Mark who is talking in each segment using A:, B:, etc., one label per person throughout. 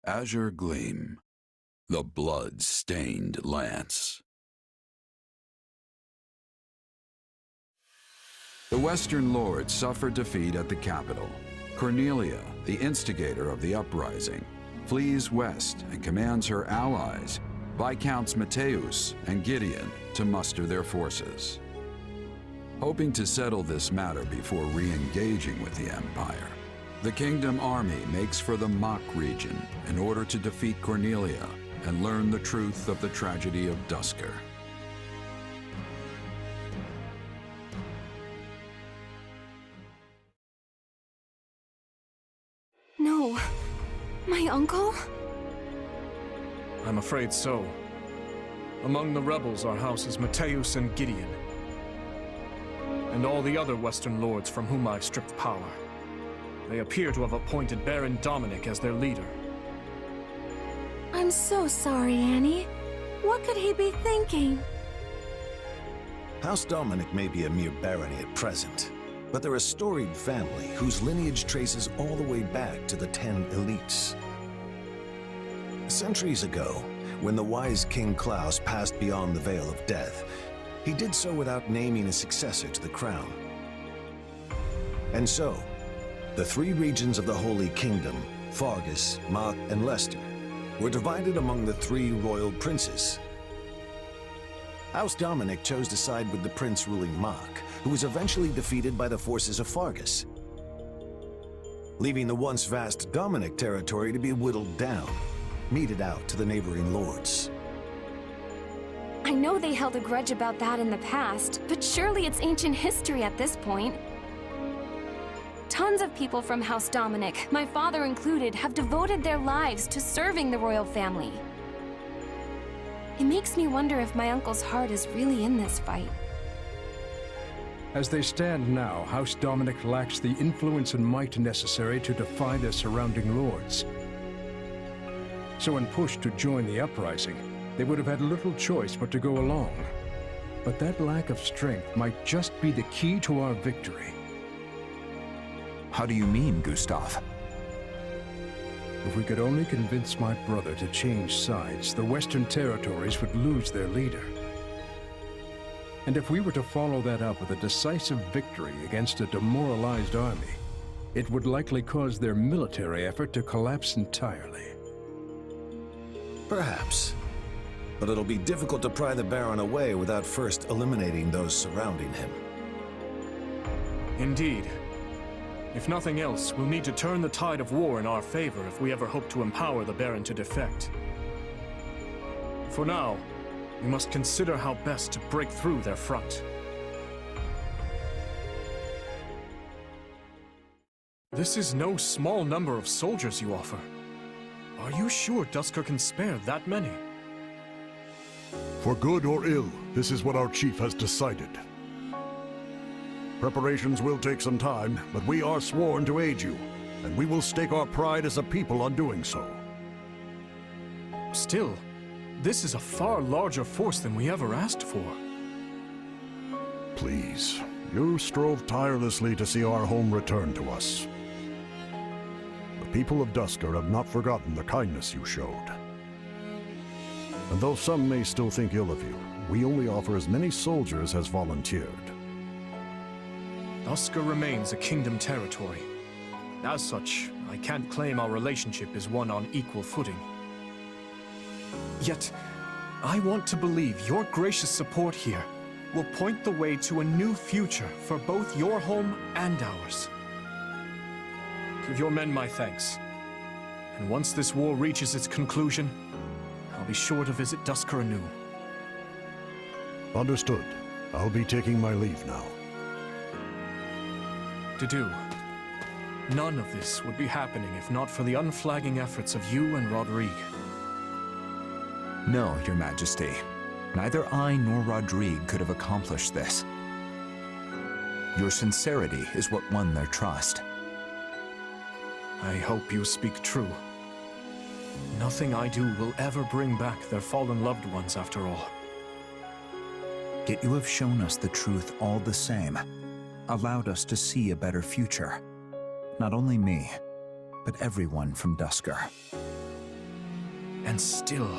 A: Azure Gleam, the blood-stained lance. The Western Lords suffered defeat at the capital. Cornelia, the instigator of the uprising, flees west and commands her allies, Viscounts Mateus and Gideon, to muster their forces. Hoping to settle this matter before re-engaging with the Empire, the Kingdom Army makes for the Mach region in order to defeat Cornelia and learn the truth of the tragedy of Dusker.
B: No. My uncle?
C: I'm afraid so. Among the rebels are houses Mateus and Gideon, and all the other Western Lords from whom I've stripped power. They appear to have appointed Baron Dominic as their leader.
B: I'm so sorry, Annie. What could he be thinking?
D: House Dominic may be a mere barony at present, but they're a storied family whose lineage traces all the way back to the 10 elites. Centuries ago, when the wise King Klaus passed beyond the Veil of Death, he did so without naming a successor to the crown. And so, the three regions of the Holy Kingdom, Fargus, Mach, and Leicester, were divided among the three royal princes. House Dominic chose to side with the prince ruling Mach, who was eventually defeated by the forces of Fargus, leaving the once vast Dominic territory to be whittled down, meted out to the neighboring lords.
B: I know they held a grudge about that in the past, but surely it's ancient history at this point. Tons of people from House Dominic, my father included, have devoted their lives to serving the royal family. It makes me wonder if my uncle's heart is really in this fight.
E: As they stand now, House Dominic lacks the influence and might necessary to defy their surrounding lords. So when pushed to join the uprising, they would have had little choice but to go along. But that lack of strength might just be the key to our victory.
F: How do you mean, Gustav?
E: If we could only convince my brother to change sides, the Western territories would lose their leader. And if we were to follow that up with a decisive victory against a demoralized army, it would likely cause their military effort to collapse entirely.
D: Perhaps. But it'll be difficult to pry the Baron away without first eliminating those surrounding him.
C: Indeed. If nothing else, we'll need to turn the tide of war in our favor if we ever hope to empower the Baron to defect. For now, we must consider how best to break through their front. This is no small number of soldiers you offer. Are you sure Dusker can spare that many?
G: For good or ill, this is what our chief has decided. Preparations will take some time, but we are sworn to aid you, and we will stake our pride as a people on doing so.
C: Still, this is a far larger force than we ever asked for.
G: Please, you strove tirelessly to see our home return to us. The people of Dusker have not forgotten the kindness you showed. And though some may still think ill of you, we only offer as many soldiers as volunteered.
C: Dusker remains a kingdom territory. As such, I can't claim our relationship is one on equal footing. Yet, I want to believe your gracious support here will point the way to a new future for both your home and ours. Give your men my thanks. And once this war reaches its conclusion, I'll be sure to visit Dusker anew.
G: Understood. I'll be taking my leave now.
C: To do. None of this would be happening if not for the unflagging efforts of you and Rodrigue.
F: No, Your Majesty. Neither I nor Rodrigue could have accomplished this. Your sincerity is what won their trust.
C: I hope you speak true. Nothing I do will ever bring back their fallen loved ones after all.
F: Yet you have shown us the truth all the same, allowed us to see a better future. Not only me, but everyone from Dusker.
C: And still,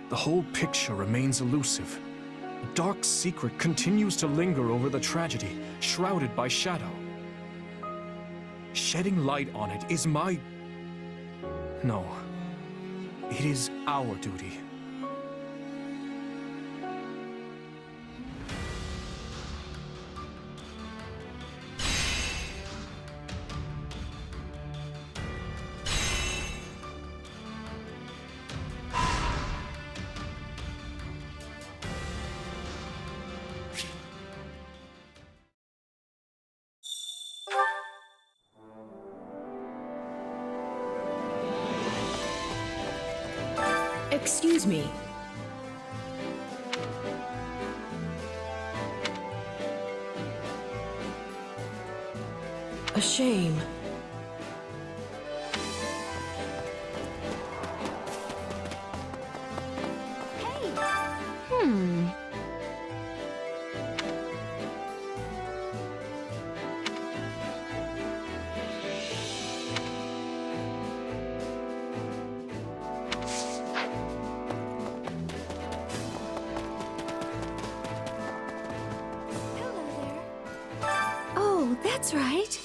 C: the whole picture remains elusive. A dark secret continues to linger over the tragedy, shrouded by shadow. Shedding light on it is my... No. It is our duty.
H: Excuse me. A shame.
B: Oh, that's right.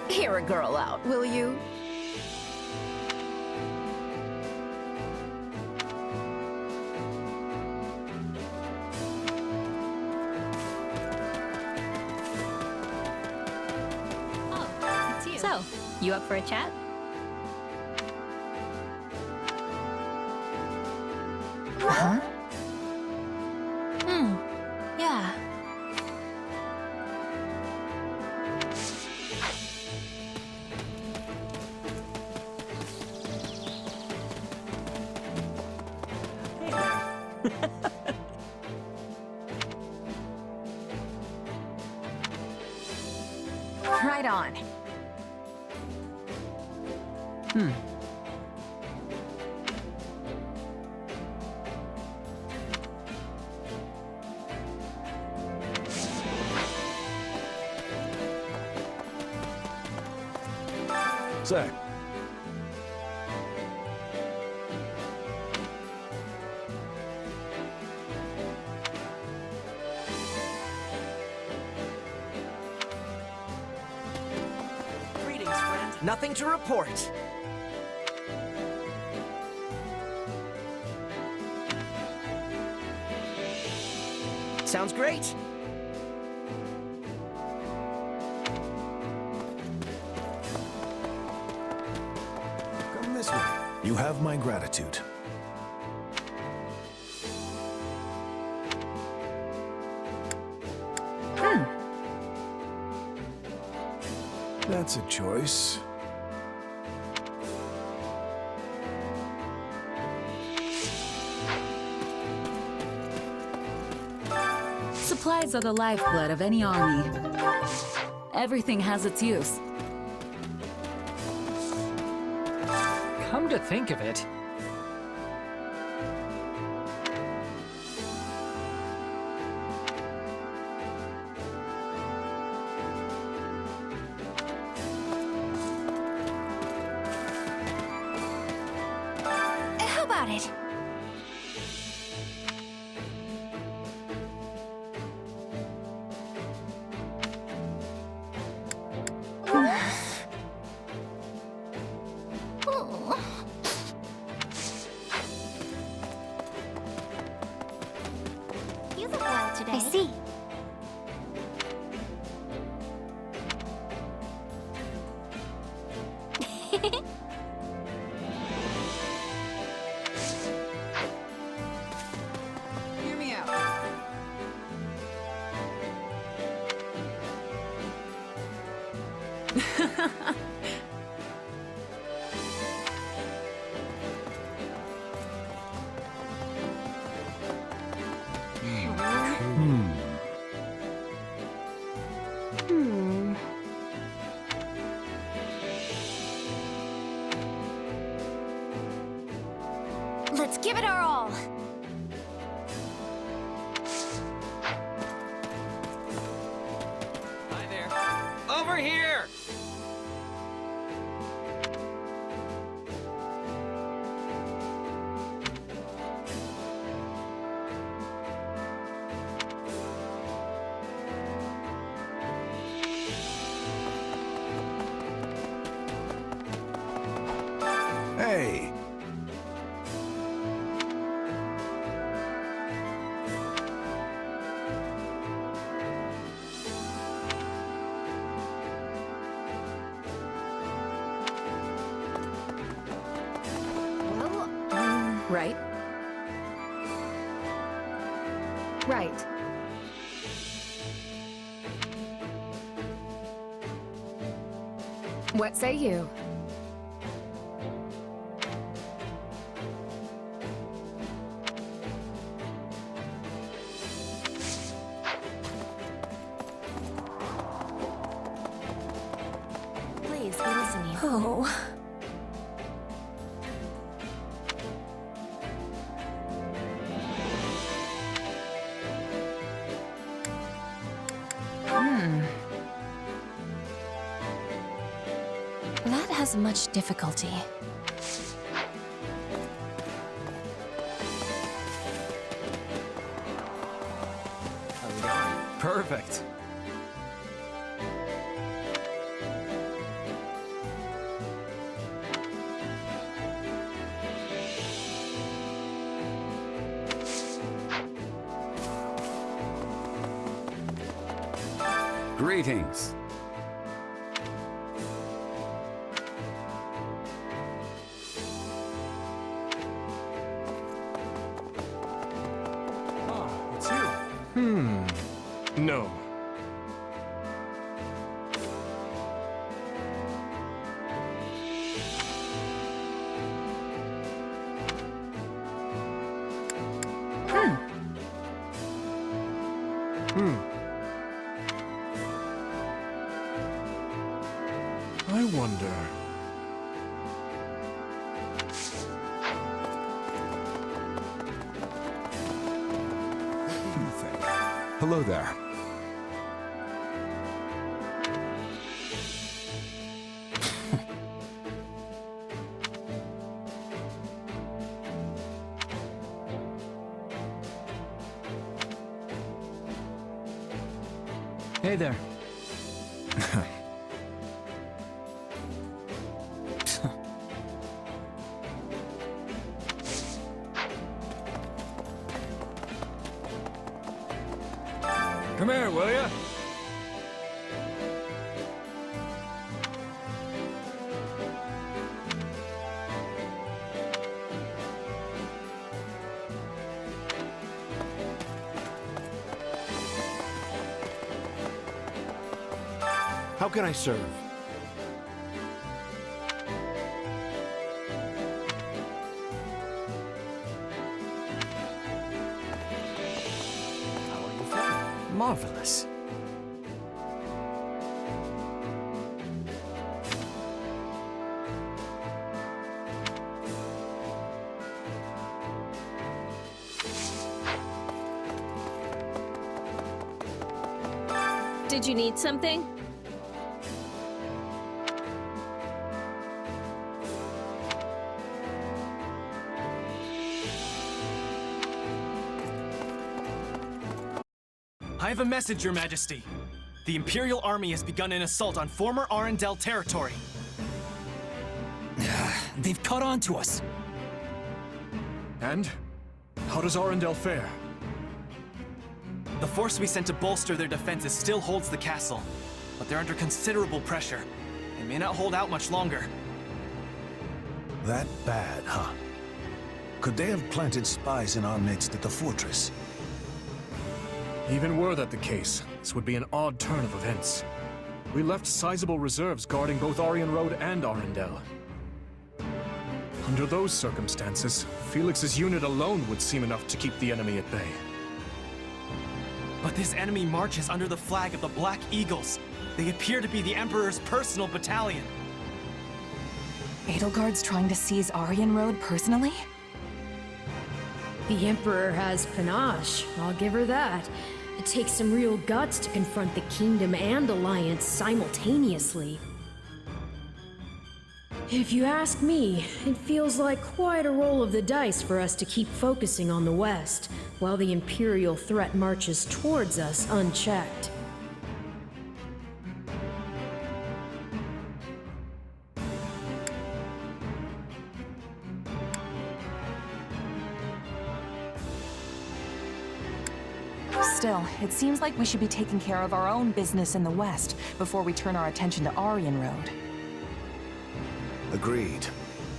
H: Hear a girl out, will you?
I: Oh, it's you. So, you up for a chat?
H: Huh? Yeah. Right on.
G: Zach,
J: Greetings, friend. Nothing to report. Sounds great.
D: Come this way. You have my gratitude. That's a choice.
K: Supplies are the lifeblood of any army. Everything has its use.
J: Come to think of it,
B: How about it?
I: You look well today.
B: I see.
J: hear me out.
B: Let's give it our all.
J: here!
D: Hey!
H: Right?
B: Right. What say you?
L: Please be listening.
B: Oh.
L: That has much difficulty.
J: How's it going? Perfect.
M: Greetings.
C: It's you. No. I wonder.
F: Hello there.
J: Hey there. Come here, will ya?
D: How can I serve?
J: How are you feeling? Marvelous.
I: Did you need something?
N: I have a message, Your Majesty. The Imperial Army has begun an assault on former Arundel territory.
J: They've caught on to us.
C: And? How does Arundel fare?
N: The force we sent to bolster their defenses still holds the castle, but they're under considerable pressure. They may not hold out much longer.
D: That bad, huh? Could they have planted spies in our midst at the fortress?
C: Even were that the case, this would be an odd turn of events. We left sizable reserves guarding both Aryan Road and Arundel. Under those circumstances, Felix's unit alone would seem enough to keep the enemy at bay.
N: But this enemy marches under the flag of the Black Eagles. They appear to be the Emperor's personal battalion.
K: Edelgard's trying to seize Aryan Road personally?
O: The Emperor has panache, I'll give her that.
M: It takes some real guts to confront the Kingdom and Alliance simultaneously. If you ask me, it feels like quite a roll of the dice for us to keep focusing on the West, while the Imperial threat marches towards us unchecked.
O: Still, it seems like we should be taking care of our own business in the West before we turn our attention to Aryan Road.
D: Agreed.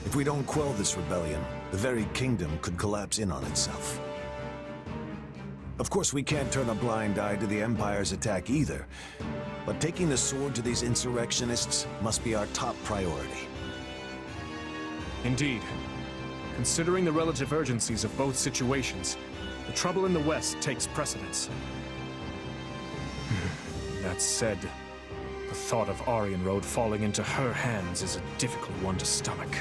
D: If we don't quell this rebellion, the very kingdom could collapse in on itself. Of course, we can't turn a blind eye to the Empire's attack either, but taking the sword to these insurrectionists must be our top priority.
C: Indeed. Considering the relative urgencies of both situations, the trouble in the West takes precedence. That said, the thought of Aryan Road falling into her hands is a difficult one to stomach.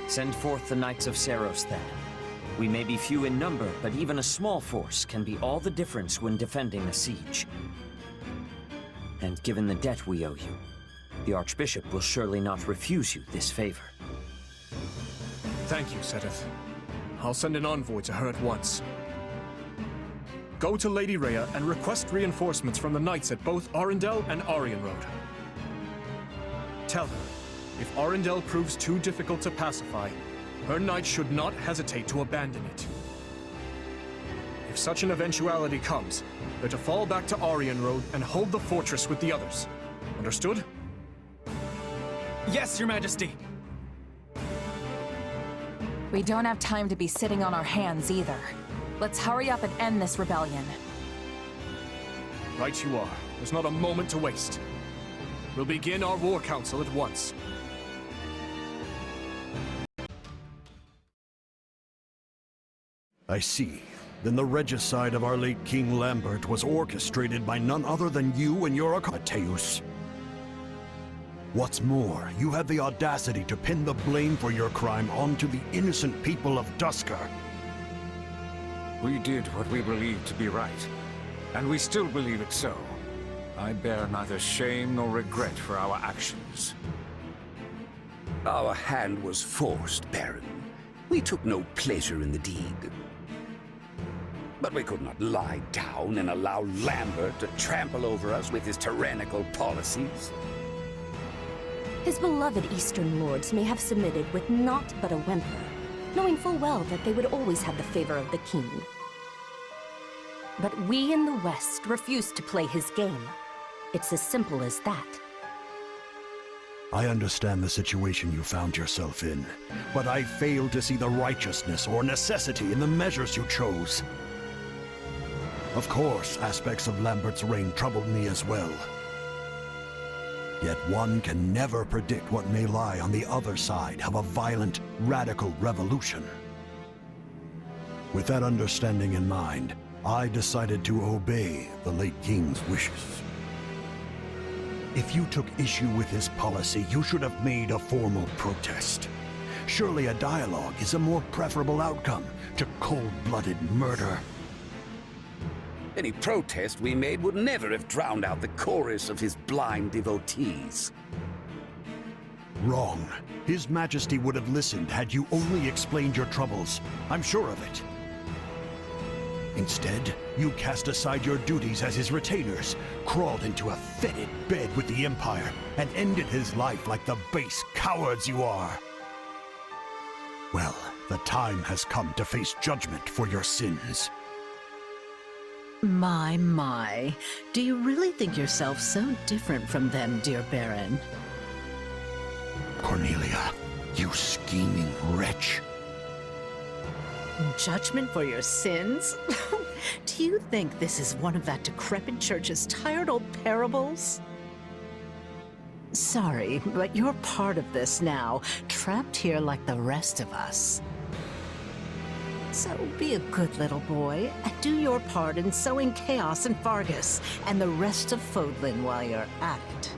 P: Send forth the Knights of Seros, then. We may be few in number, but even a small force can be all the difference when defending a siege. And given the debt we owe you, the Archbishop will surely not refuse you this favor.
C: Thank you, Seteth. I'll send an envoy to her at once. Go to Lady Rhea and request reinforcements from the knights at both Arundel and Aryan Road. Tell her, if Arundel proves too difficult to pacify, her knights should not hesitate to abandon it. If such an eventuality comes, they're to fall back to Aryan Road and hold the fortress with the others. Understood?
N: Yes, Your Majesty!
O: We don't have time to be sitting on our hands either. Let's hurry up and end this rebellion.
C: Right you are. There's not a moment to waste. We'll begin our war council at once.
G: I see. Then the regicide of our late King Lambert was orchestrated by none other than you and your Mateus. What's more, you had the audacity to pin the blame for your crime onto the innocent people of Dusker.
J: We did what we believed to be right, and we still believe it so. I bear neither shame nor regret for our actions.
Q: Our hand was forced, Baron. We took no pleasure in the deed. But we could not lie down and allow Lambert to trample over us with his tyrannical policies.
L: His beloved Eastern lords may have submitted with naught but a whimper, knowing full well that they would always have the favor of the king. But we in the West refuse to play his game. It's as simple as that.
G: I understand the situation you found yourself in, but I fail to see the righteousness or necessity in the measures you chose. Of course, aspects of Lambert's reign troubled me as well. Yet one can never predict what may lie on the other side of a violent, radical revolution. With that understanding in mind, I decided to obey the late king's wishes. If you took issue with his policy, you should have made a formal protest. Surely a dialogue is a more preferable outcome to cold-blooded murder.
Q: Any protest we made would never have drowned out the chorus of his blind devotees.
G: Wrong. His Majesty would have listened had you only explained your troubles. I'm sure of it. Instead, you cast aside your duties as his retainers, crawled into a fetid bed with the Empire, and ended his life like the base cowards you are. Well, the time has come to face judgment for your sins.
K: My. Do you really think yourself so different from them, dear Baron?
G: Cornelia, you scheming wretch.
K: Judgment for your sins? Do you think this is one of that decrepit church's tired old parables? Sorry, but you're part of this now, trapped here like the rest of us. So be a good little boy, and do your part in sowing chaos in Fargus and the rest of Fodlan while you're at it.